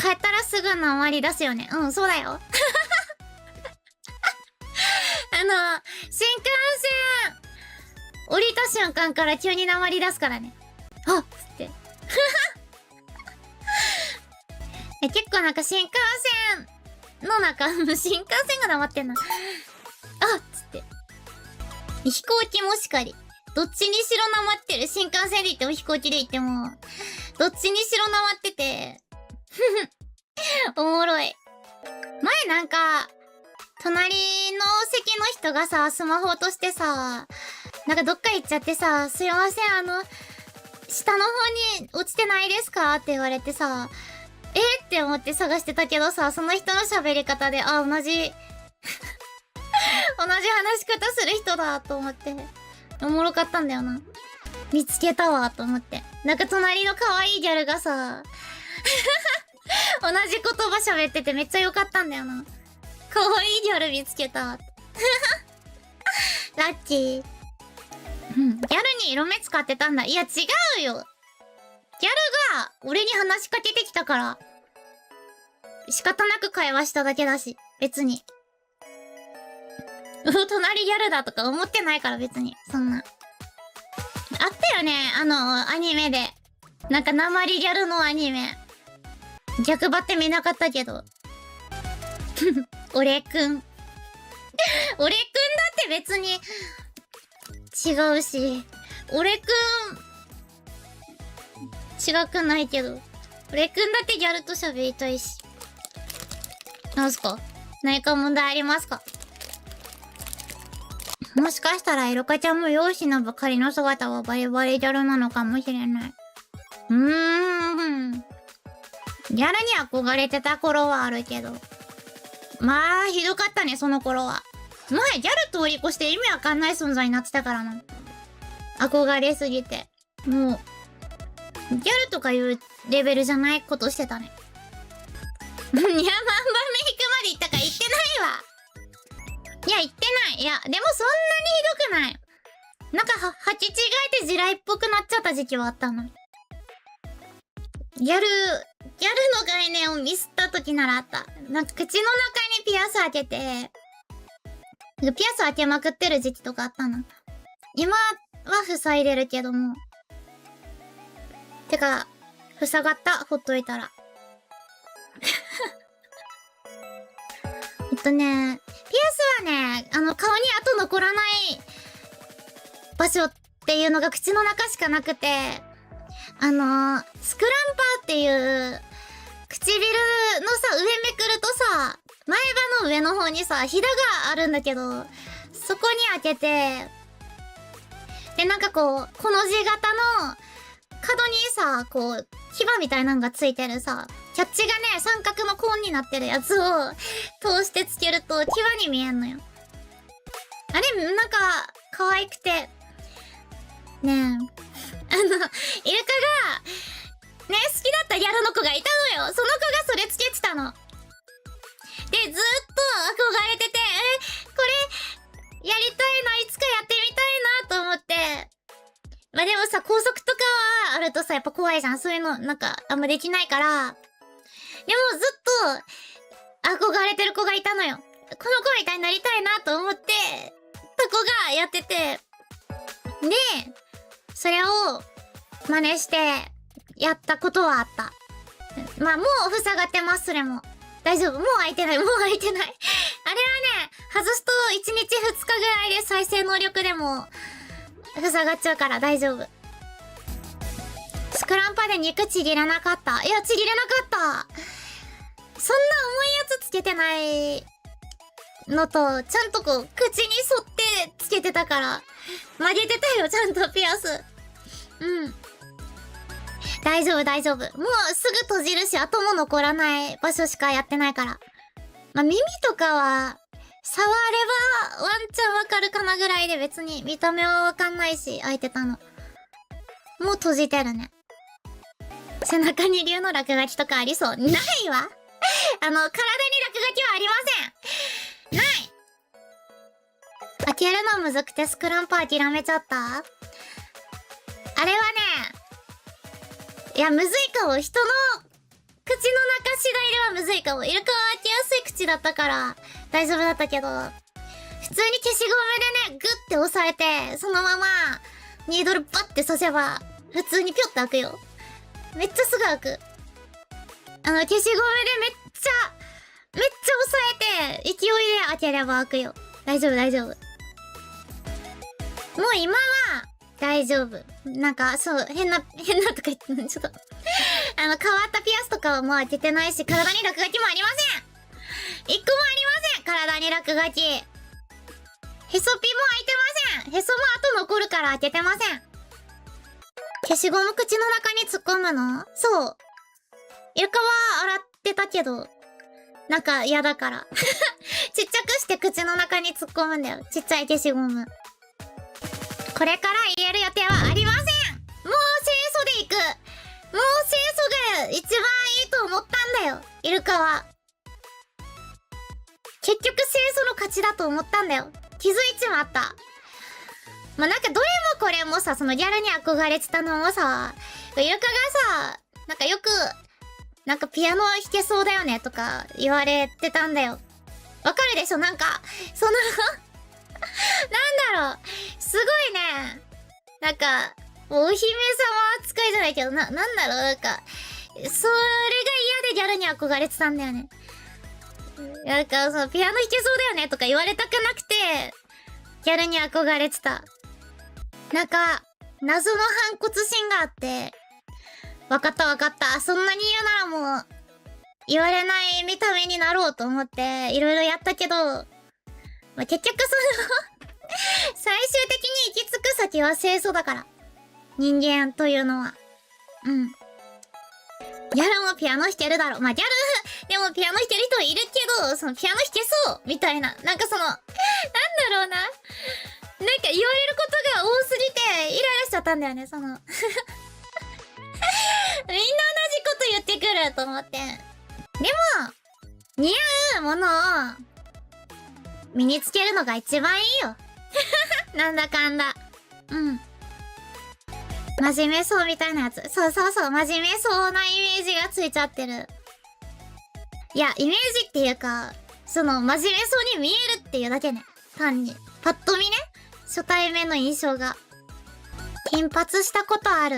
帰ったらすぐ鉛出すよね。うん、そうだよ。新幹線降りた瞬間から急に鉛出すからね。あっつって。結構なんか新幹線の中、新幹線が鉛ってんな。あっつって。飛行機もしかり。どっちにしろ鉛ってる。新幹線で行っても飛行機で行っても、どっちにしろ鉛ってて。おもろい。前なんか、隣の席の人がさ、スマホ落としてさ、なんかどっか行っちゃってさ、すいません、下の方に落ちてないですかって言われてさ、って思って探してたけどさ、その人の喋り方で、あ、同じ、同じ話し方する人だと思って、おもろかったんだよな。見つけたわ、と思って。なんか隣の可愛いギャルがさ、同じ言葉喋っててめっちゃ良かったんだよな。可愛いギャル見つけた。ラッキー。うん。ギャルに色目使ってたんだ。いや、違うよ。ギャルが俺に話しかけてきたから。仕方なく会話しただけだし。別に。隣ギャルだとか思ってないから別に。そんな。あったよね。アニメで。なんか鉛ギャルのアニメ。逆張って見なかったけど。俺くん。俺くんだって別に違うし。俺くん違くないけど。俺くんだってギャルと喋りたいし。なんすか？何か問題ありますか？もしかしたらエロカちゃんも容姿のばかりの姿はバリバリギャルなのかもしれない。ギャルに憧れてた頃はあるけど。まあ、ひどかったね、その頃は。もはやギャル通り越して意味わかんない存在になってたからな。憧れすぎて。もう、ギャルとかいうレベルじゃないことしてたね。いや、まんばんめ行くまで行ったか言ってないわ。いや、言ってない。いや、でもそんなにひどくない。なんか履き違えて地雷っぽくなっちゃった時期はあったの。ギャルの概念をミスった時ならあった。なんか口の中にピアス開けて、ピアス開けまくってる時期とかあったの。今は塞いでるけども。てか、塞がった、ほっといたら。ピアスはね、顔に跡残らない場所っていうのが口の中しかなくて、スクランパーっていう唇のさ、上めくるとさ、前歯の上の方にさ、ひだがあるんだけど、そこに開けて、で、なんかこう、この字型の角にさ、こう、牙みたいなのがついてるさ、キャッチがね、三角のコーンになってるやつを通してつけると、牙に見えんのよ。あれ、なんか、可愛くて、ねえ、イルカが、ね、好きだったギャルの子がいたのよ。その子がそれつけてたの。で、ずっと憧れてて、これ、やりたいな、いつかやってみたいなと思って。まあでもさ、高速とかはあるとさ、やっぱ怖いじゃん。そういうの、なんか、あんまできないから。でもずっと、憧れてる子がいたのよ。この子みたいになりたいなと思って、た子がやってて。で、それを、真似して、やったことはあった。まあ、もう塞がってます、それも。大丈夫。もう開いてない、もう開いてない。あれはね、外すと1日2日ぐらいで再生能力でも、塞がっちゃうから大丈夫。スクランパで肉ちぎらなかった。いや、ちぎれなかった。そんな重いやつつけてないのと、ちゃんとこう、口に沿ってつけてたから、曲げてたよ、ちゃんとピアス。うん。大丈夫、大丈夫。もうすぐ閉じるし、後も残らない場所しかやってないから。まあ、耳とかは、触ればワンチャンわかるかなぐらいで別に見た目はわかんないし、開いてたの。もう閉じてるね。背中に竜の落書きとかありそう。ないわ。体に落書きはありません。ない。開けるのむずくてスクランパー諦めちゃった？あれはね、いや、むずいかも。人の口の中次いかも。イルカは開けやすい口だったから大丈夫だったけど、普通に消しゴムでね、グッて押さえて、そのままニードルバッて刺せば、普通にピョって開くよ。めっちゃすぐ開く。消しゴムでめっちゃ押さえて、勢いで開ければ開くよ。大丈夫大丈夫。もう今は、大丈夫。なんか、そう、変なとか言って、ちょっと変わったピアスとかはもう開けてないし、体に落書きもありません。一個もありません。体に落書き。へそピも開いてません。へそも後残るから開けてません。消しゴム口の中に突っ込むの？そう。イルカは洗ってたけど、なんか嫌だから。ちっちゃくして口の中に突っ込むんだよ。ちっちゃい消しゴム。これから入れる予定はありません。もう清楚でいく。もう清楚が一番いいと思ったんだよ。イルカは。結局清楚の勝ちだと思ったんだよ。気づいちまった。まあ、なんかどれもこれもさ、そのギャルに憧れてたのもさ、イルカがさ、なんかよく、なんかピアノ弾けそうだよねとか言われてたんだよ。わかるでしょ？なんか、そのなんだろう。すごいね。なんか、お姫様扱いじゃないけど、なんだろう、なんか、それが嫌でギャルに憧れてたんだよね。なんか、その、ピアノ弾けそうだよねとか言われたくなくて、ギャルに憧れてた。なんか、謎の反骨心があって、わかったわかった。そんなに言うならもう、言われない見た目になろうと思って、いろいろやったけど、まあ、結局最終的に行き着く先は清楚だから。人間というのは。うん。ギャルもピアノ弾けるだろう。まあ、ギャル、でもピアノ弾ける人いるけど、そのピアノ弾けそうみたいな。なんかその、なんだろうな。なんか言われることが多すぎて、イライラしちゃったんだよね、その。みんな同じこと言ってくると思って。でも、似合うものを、身につけるのが一番いいよ。なんだかんだ。うん。真面目そうみたいなやつ。そうそうそう、真面目そうなイメージがついちゃってる。いや、イメージっていうか、その、真面目そうに見えるっていうだけね。単に。パッと見ね。初対面の印象が。金髪したことある？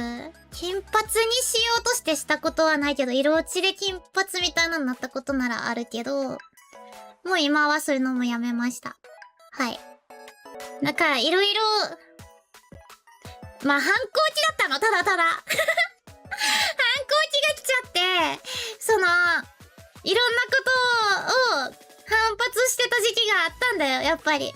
金髪にしようとしてしたことはないけど、色落ちで金髪みたいなのになったことならあるけど、もう今はそういうのもやめました。はい。なんか、いろいろ、まあ、反抗期だったの、ただただ。反抗期が来ちゃって、その、いろんなことを反発してた時期があったんだよ、やっぱり。